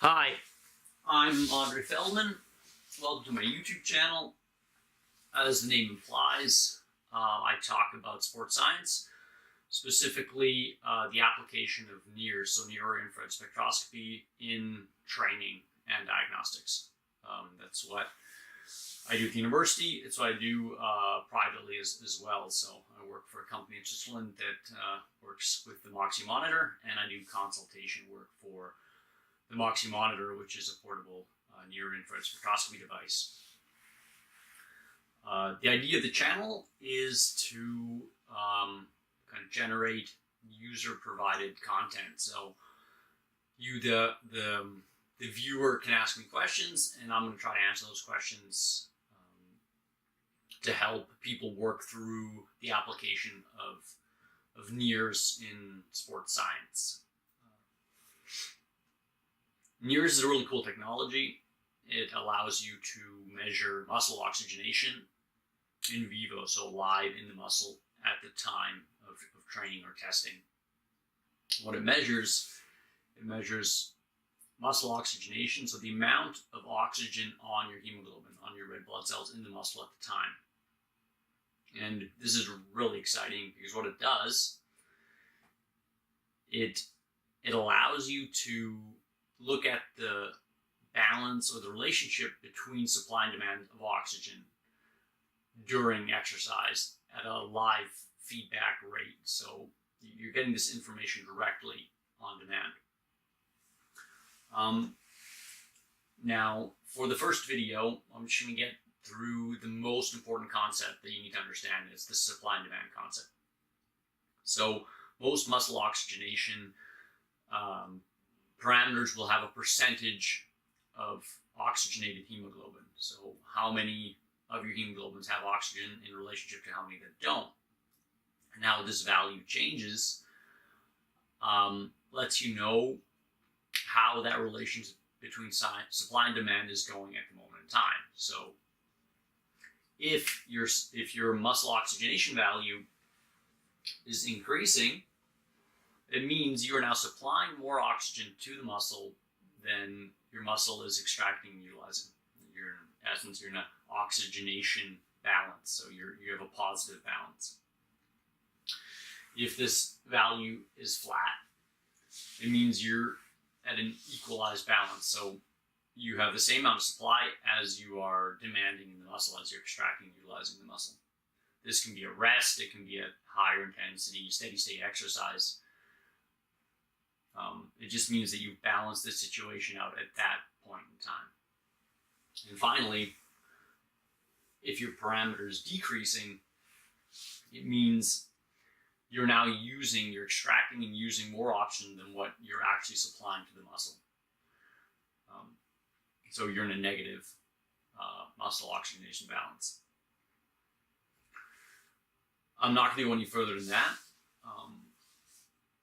Hi, I'm Andre Feldman. Welcome to my YouTube channel. As the name implies, I talk about sports science, specifically the application of NIRSss, so near-infrared spectroscopy, in training and diagnostics. That's what I do at the university. It's what I do privately as well. So I work for a company in Switzerland that works with the Moxie monitor, and I do consultation work for the Moxie monitor, which is a portable near-infrared spectroscopy device. The idea of the channel is to kind of generate user-provided content. So you, the viewer, can ask me questions, and I'm going to try to answer those questions to help people work through the application of NIRSss in sports science. NIRSss is a really cool technology. It allows you to measure muscle oxygenation in vivo, so live in the muscle at the time of training or testing. What it measures muscle oxygenation, so the amount of oxygen on your hemoglobin, on your red blood cells in the muscle at the time. And this is really exciting because what it does, it allows you to look at the balance or the relationship between supply and demand of oxygen during exercise at a live feedback rate. So you're getting this information directly on demand. Now, for the first video, I'm just going to get through the most important concept that you need to understand. It's the supply and demand concept. So most muscle oxygenation parameters will have a percentage of oxygenated hemoglobin. So how many of your hemoglobins have oxygen in relationship to how many that don't. And how this value changes lets you know how that relationship between supply and demand is going at the moment in time. So if your muscle oxygenation value is increasing, it means you are now supplying more oxygen to the muscle than your muscle is extracting and utilizing. In essence, you're in an oxygenation balance, so you have a positive balance. If this value is flat, it means you're at an equalized balance. So you have the same amount of supply as you are demanding in the muscle, as you're extracting and utilizing the muscle. This can be at rest, it can be at higher intensity, steady state exercise. It just means that you've balanced the situation out at that point in time. And finally, if your parameter is decreasing, it means you're extracting and using more oxygen than what you're actually supplying to the muscle. So you're in a negative muscle oxygenation balance. I'm not going to go any further than that.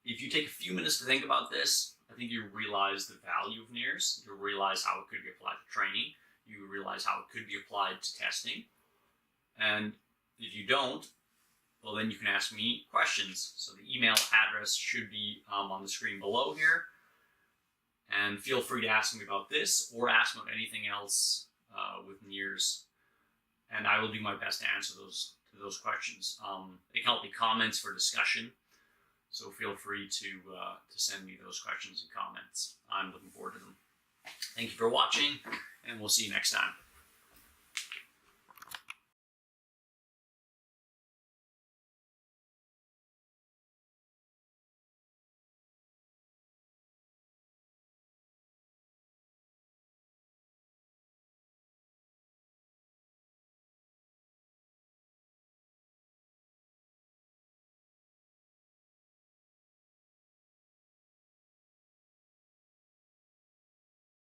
If you take a few minutes to think about this, I think you realize the value of NIRSss. You'll realize how it could be applied to training. You realize how it could be applied to testing. And if you don't, well, then you can ask me questions. So the email address should be on the screen below here. And feel free to ask me about this or ask me about anything else with NIRSss. And I will do my best to answer those questions. They can help me comments for discussion. So feel free to send me those questions and comments. I'm looking forward to them. Thank you for watching, and we'll see you next time.